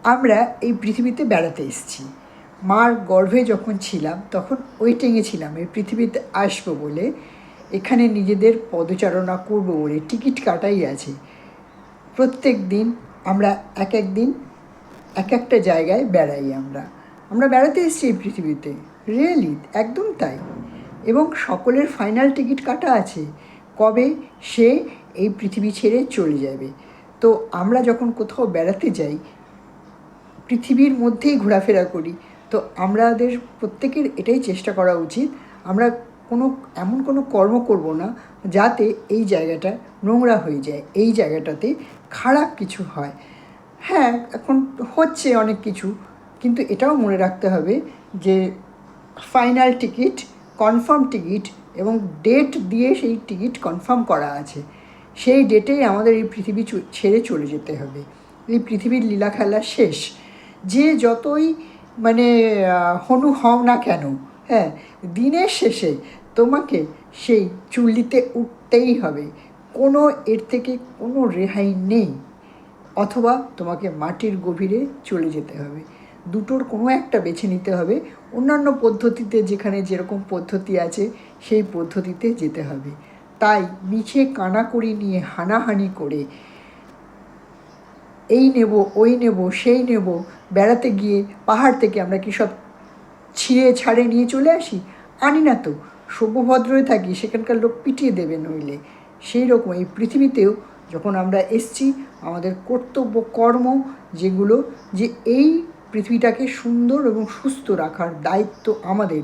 আমরা এই পৃথিবীতে বেড়াতে এসেছি। মার গর্ভে যখন ছিলাম তখন ওয়েটিংয়ে ছিলাম এই পৃথিবীতে আসবো বলে, এখানে নিজেদের পদচারণা করবো বলে টিকিট কাটাই আছে। প্রত্যেক দিন আমরা এক এক দিন এক একটা জায়গায় বেড়াই। আমরা বেড়াতে এসেছি এই পৃথিবীতে, রিয়েলি একদম তাই। এবং সকলের ফাইনাল টিকিট কাটা আছে কবে সে এই পৃথিবী ছেড়ে চলে যাবে। তো আমরা যখন কোথাও বেড়াতে যাই, পৃথিবীর মধ্যেই ঘোরাফেরা করি, তো আমাদের প্রত্যেকের এটাই চেষ্টা করা উচিত আমরা এমন কোনো কর্ম করব না যাতে এই জায়গাটা নোংরা হয়ে যায়, এই জায়গাটাতে খারাপ কিছু হয়। হ্যাঁ, এখন হচ্ছে অনেক কিছু, কিন্তু এটাও মনে রাখতে হবে যে ফাইনাল টিকিট, কনফার্ম টিকিট এবং ডেট দিয়ে সেই টিকিট কনফার্ম করা আছে। সেই ডেটেই আমাদের এই পৃথিবী ছেড়ে চলে যেতে হবে। এই পৃথিবীর লীলা খেলা শেষ। যে যতই হনু হও না কেন, হ্যাঁ, দিনের শেষে তোমাকে সেই চুল্লিতে উঠতেই হবে। কোনো এর থেকে কোনো রেহাই নেই। অথবা তোমাকে মাটির গভীরে চলে যেতে হবে, দুটোর কোনো একটা বেছে নিতে হবে। অন্যান্য পদ্ধতিতে যেখানে যেরকম পদ্ধতি আছে সেই পদ্ধতিতে যেতে হবে। তাই মিছে কানাকড়ি নিয়ে হানাহানি করে এই নেব, ওই নেব, সেই নেব, বেড়াতে গিয়ে পাহাড় থেকে আমরা কি সব ছিঁড়ে ছাড়ে নিয়ে চলে আসি? আনি না তো। সভ্যভদ্রই থাকি, সেখানকার লোক পিটিয়ে দেবে নইলে। সেই রকম এই পৃথিবীতেও যখন আমরা এসছি, আমাদের কর্তব্য কর্ম যেগুলো, যে এই পৃথিবীটাকে সুন্দর এবং সুস্থ রাখার দায়িত্ব আমাদের।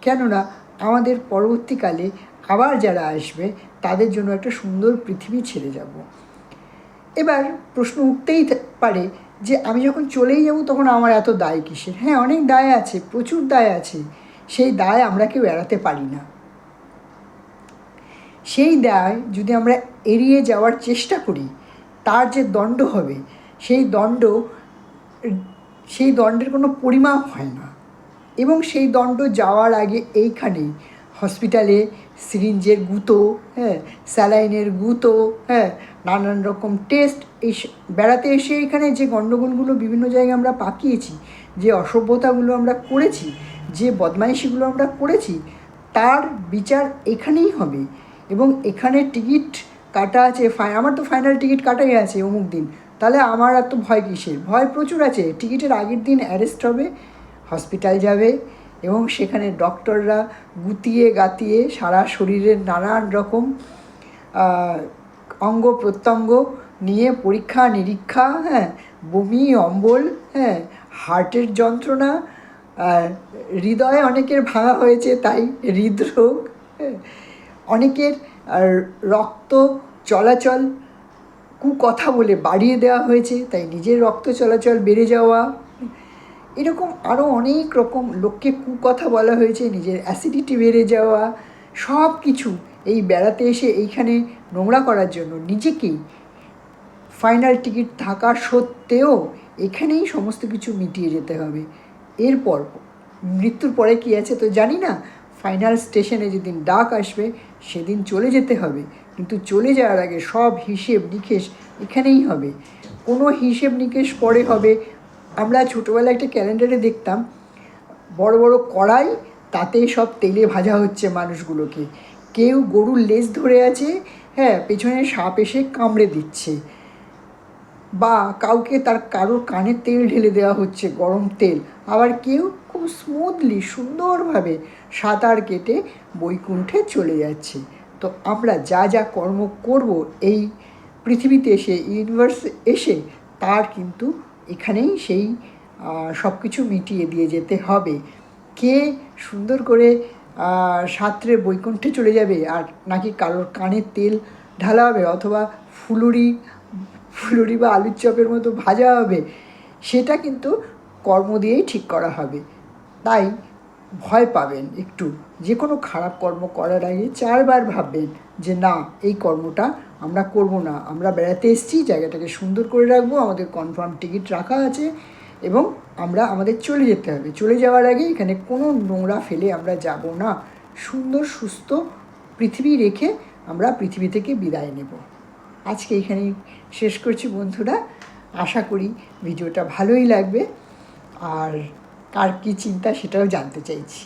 কেননা আমাদের পরবর্তীকালে আবার যারা আসবে তাদের জন্য একটা সুন্দর পৃথিবী ছেড়ে যাব। এবার প্রশ্ন উঠতেই পারে যে আমি যখন চলেই যাব তখন আমার এত দায় কিসের? হ্যাঁ, অনেক দায় আছে, প্রচুর দায় আছে। সেই দায় আমরা কেউ এড়াতে পারি না। সেই দায় যদি আমরা এড়িয়ে যাওয়ার চেষ্টা করি, তার যে দণ্ড হবে সেই দণ্ডের কোনো পরিমাপ হয় না। এবং সেই দণ্ড যাওয়ার আগে এইখানেই হসপিটালে সিরিঞ্জের গুঁতো, হ্যাঁ, স্যালাইনের গুঁতো, হ্যাঁ, নানান রকম টেস্ট, এই বেড়াতে এসে এখানে যে গণ্ডগোলগুলো বিভিন্ন জায়গায় আমরা পাকিয়েছি, যে অসভ্যতাগুলো আমরা করেছি, যে বদমাইশিগুলো আমরা করেছি, তার বিচার এখানেই হবে। এবং এখানে টিকিট কাটা আছে, আমার তো ফাইনাল টিকিট কাটাই আছে অমুক দিন, তাহলে আমার এত ভয় কিসের? ভয় প্রচুর আছে। টিকিটের আগের দিন অ্যারেস্ট হবে, হসপিটাল যাবে এবং সেখানে ডক্টররা গুতিয়ে গাতিয়ে সারা শরীরের নানান রকম অঙ্গ প্রত্যঙ্গ নিয়ে পরীক্ষা নিরীক্ষা, হ্যাঁ, বমি, অম্বল, হ্যাঁ, হার্টের যন্ত্রণা, হৃদয়ে অনেকের ভাঙা হয়েছে তাই হৃদরোগ, হ্যাঁ, অনেকের রক্ত চলাচল কুকথা বলে বাড়িয়ে দেওয়া হয়েছে তাই নিজের রক্ত চলাচল বেড়ে যাওয়া, এরকম আরও অনেক রকম লোককে কুকথা বলা হয়েছে, নিজের অ্যাসিডিটি বেড়ে যাওয়া, সব কিছু এই বেড়াতে এসে এইখানে নোংরা করার জন্য নিজেকেই ফাইনাল টিকিট থাকা সত্ত্বেও এখানেই সমস্ত কিছু মিটিয়ে যেতে হবে। এরপর মৃত্যুর পরে কী আছে তো জানি না। ফাইনাল স্টেশনে যেদিন ডাক আসবে সেদিন চলে যেতে হবে, কিন্তু চলে যাওয়ার আগে সব হিসেব নিকেশ এখানেই হবে। কোনো হিসেব নিকেশ পরে হবে। আমরা ছোটোবেলায় একটা ক্যালেন্ডারে দেখতাম বড় বড় কড়াই, তাতেই সব তেলে ভাজা হচ্ছে মানুষগুলোকে। কেউ গরুর লেজ ধরে আছে, হ্যাঁ, পেছনে সাপ এসে কামড়ে দিচ্ছে, বা কারোর কানে তেল ঢেলে দেওয়া হচ্ছে, গরম তেল। আবার কেউ খুব স্মুথলি সুন্দরভাবে সাঁতার কেটে বৈকুণ্ঠে চলে যাচ্ছে। তো আমরা যা যা কর্ম করব এই পৃথিবীতে এসে, ইউনিভার্সে এসে, তার কিন্তু এখানেই সেই সব কিছু মিটিয়ে দিয়ে যেতে হবে। কে সুন্দর করে সাঁতরে বৈকুণ্ঠে চলে যাবে, আর নাকি কারোর কানে তেল ঢালা হবে, অথবা ফুলুরি বা আলুর চপের মতো ভাজা হবে, সেটা কিন্তু কর্ম দিয়েই ঠিক করা হবে। তাই ভয় পাবেন একটু, যে কোনো খারাপ কর্ম করার আগে 4 বার ভাববেন যে না, এই কর্মটা আমরা করব না। আমরা বেড়াতে এসেছি, জায়গাটাকে সুন্দর করে রাখবো, আমাদের কনফার্ম টিকিট রাখা আছে এবং আমাদের চলে যেতে হবে। চলে যাওয়ার আগে এখানে কোনো নোংরা ফেলে আমরা যাব না। সুন্দর সুস্থ পৃথিবী রেখে আমরা পৃথিবী থেকে বিদায় নেব। আজকে এখানেই শেষ করছি বন্ধুরা। আশা করি ভিডিওটা ভালোই লাগবে, আর কার কী চিন্তা সেটাও জানতে চাইছি।